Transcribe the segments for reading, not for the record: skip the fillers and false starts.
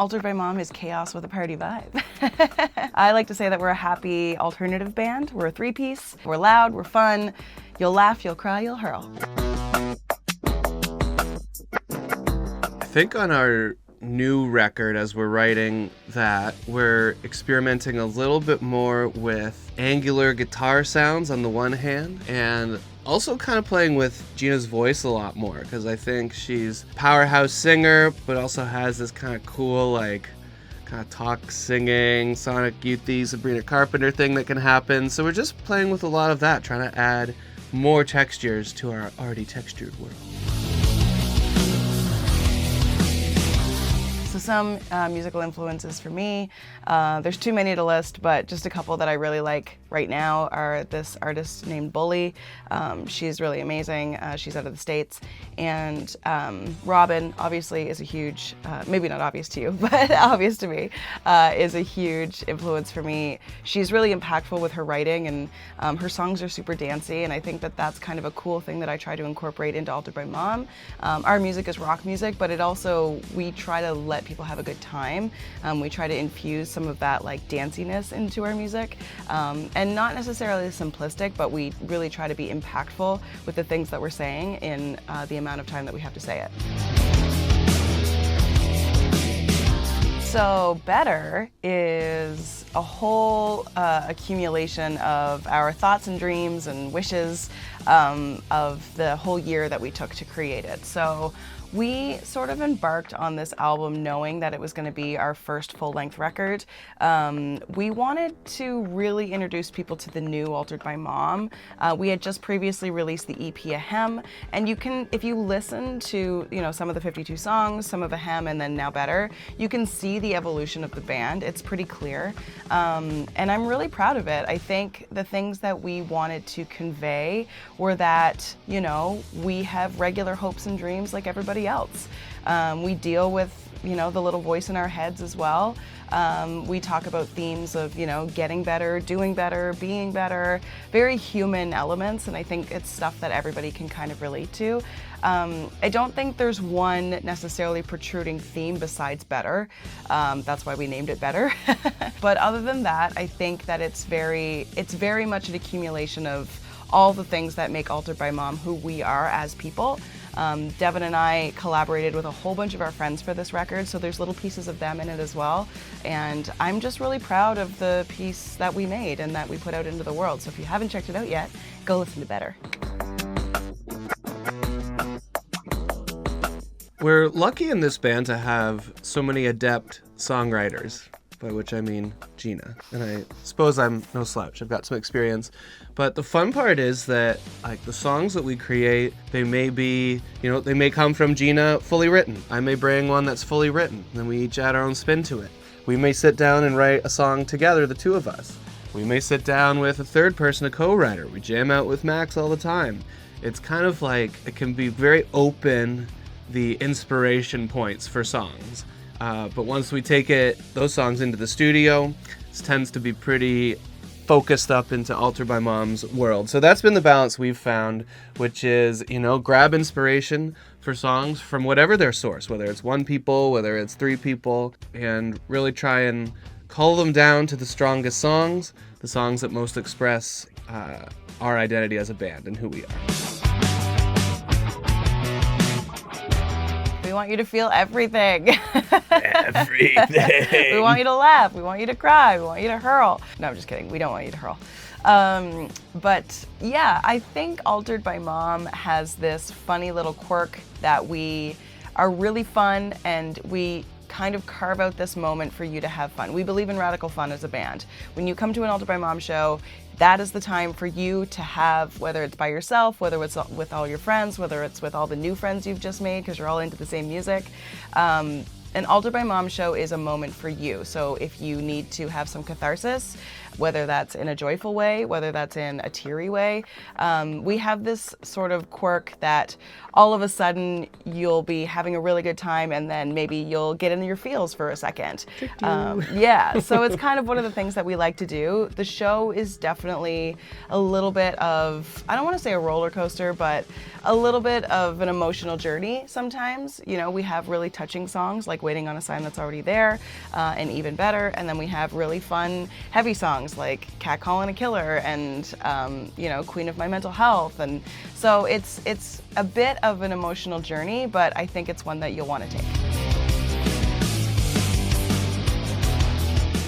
Altered by Mom is chaos with a party vibe. I like to say that we're a happy alternative band. We're a three-piece. We're loud, we're fun. You'll laugh, you'll cry, you'll hurl. I think on our new record, as we're writing that, we're experimenting a little bit more with angular guitar sounds on the one hand, and also kind of playing with Gina's voice a lot more, because I think she's a powerhouse singer, but also has this kind of cool, like, kind of talk singing, Sonic Youthy, Sabrina Carpenter thing that can happen. So we're just playing with a lot of that, trying to add more textures to our already textured world. So some musical influences for me, there's too many to list, but just a couple that I really like right now are this artist named Bully. She's really amazing. She's out of the States. And Robin, obviously, is a huge, maybe not obvious to you, but obvious to me, is a huge influence for me. She's really impactful with her writing, and her songs are super dancey, and I think that that's kind of a cool thing that I try to incorporate into Altered by Mom. Our music is rock music, but it also, we try to let people have a good time. We try to infuse some of that like danciness into our music, and not necessarily simplistic, but we really try to be impactful with the things that we're saying in the amount of time that we have to say it. So Better is a whole accumulation of our thoughts and dreams and wishes of the whole year that we took to create it. So we sort of embarked on this album knowing that it was going to be our first full-length record. We wanted to really introduce people to the new Altered by Mom. We had just previously released the EP Ahem, and you can, if you listen to some of the 52 songs, some of Ahem, and then Now Better, you can see the evolution of the band. It's pretty clear, and I'm really proud of it. I think the things that we wanted to convey were that, we have regular hopes and dreams like everybody else. We deal with, the little voice in our heads as well. We talk about themes of, getting better, doing better, being better, very human elements, and I think it's stuff that everybody can kind of relate to. I don't think there's one necessarily protruding theme besides better. That's why we named it Better. But other than that, I think that it's very much an accumulation of all the things that make Altered by Mom who we are as people. Devon and I collaborated with a whole bunch of our friends for this record, so there's little pieces of them in it as well. And I'm just really proud of the piece that we made and that we put out into the world. So if you haven't checked it out yet, go listen to Better. We're lucky in this band to have so many adept songwriters, by which I mean Gina. And I suppose I'm no slouch. I've got some experience. But the fun part is that like the songs that we create, they may be, they may come from Gina fully written. I may bring one that's fully written. Then we each add our own spin to it. We may sit down and write a song together, the two of us. We may sit down with a third person, a co-writer. We jam out with Max all the time. It's kind of like, it can be very open, the inspiration points for songs. But once we take those songs into the studio, this tends to be pretty focused up into Altered by Mom's world. So that's been the balance we've found, which is, grab inspiration for songs from whatever their source, whether it's one people, whether it's three people, and really try and cull them down to the strongest songs, the songs that most express our identity as a band and who we are. We want you to feel everything. Everything. We want you to laugh. We want you to cry. We want you to hurl. No, I'm just kidding. We don't want you to hurl. But yeah, I think Altered by Mom has this funny little quirk that we are really fun, and we kind of carve out this moment for you to have fun. We believe in radical fun as a band. When you come to an Altered by Mom show, that is the time for you to have, whether it's by yourself, whether it's with all your friends, whether it's with all the new friends you've just made because you're all into the same music. An Altered by Mom show is a moment for you. So if you need to have some catharsis, whether that's in a joyful way, whether that's in a teary way. We have this sort of quirk that all of a sudden you'll be having a really good time and then maybe you'll get into your feels for a second. Yeah, so it's kind of one of the things that we like to do. The show is definitely a little bit of, I don't want to say a roller coaster, but a little bit of an emotional journey sometimes. You know, we have really touching songs like Waiting on a Sign That's Already There, and Even Better, and then we have really fun, heavy songs like Cat Calling a Killer and, you know, Queen of My Mental Health. And so it's a bit of an emotional journey, but I think it's one that you'll want to take.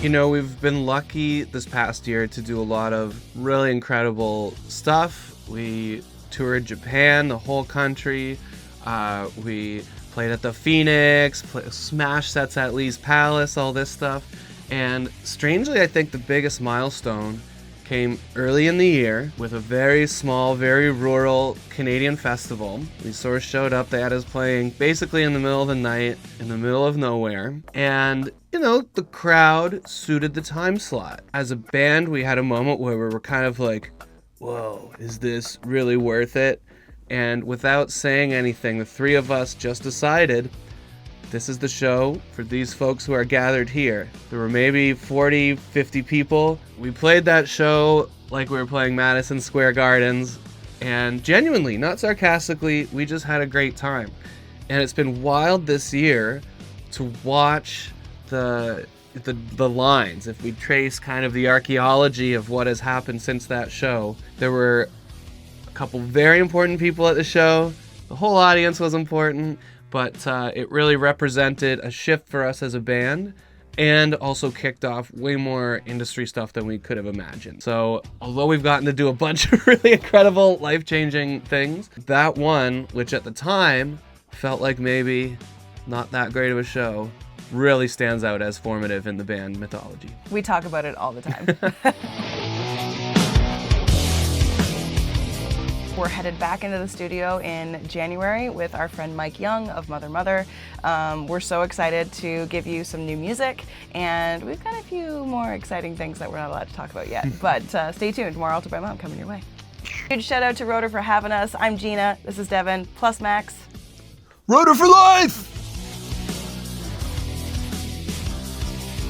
You know, we've been lucky this past year to do a lot of really incredible stuff. We toured Japan, the whole country. We played at the Phoenix, smash sets at Lee's Palace, all this stuff. And strangely, I think the biggest milestone came early in the year with a very small, very rural Canadian festival. We sort of showed up, they had us playing basically in the middle of the night, in the middle of nowhere. And, you know, the crowd suited the time slot. As a band, we had a moment where we were kind of like, whoa, is this really worth it? And without saying anything, the three of us just decided this is the show for these folks who are gathered here. There were maybe 40, 50 people. We played that show like we were playing Madison Square Gardens, and genuinely, not sarcastically, we just had a great time. And it's been wild this year to watch the lines. If we trace kind of the archaeology of what has happened since that show, there were a couple very important people at the show. The whole audience was important, but it really represented a shift for us as a band and also kicked off way more industry stuff than we could have imagined. So although we've gotten to do a bunch of really incredible, life-changing things, that one, which at the time felt like maybe not that great of a show, really stands out as formative in the band mythology. We talk about it all the time. We're headed back into the studio in January with our friend Mike Young of Mother Mother. We're so excited to give you some new music, and we've got a few more exciting things that we're not allowed to talk about yet. But stay tuned, more Altered by Mom coming your way. Huge shout out to Rotor for having us. I'm Gina, this is Devon, plus Max. Rotor for life!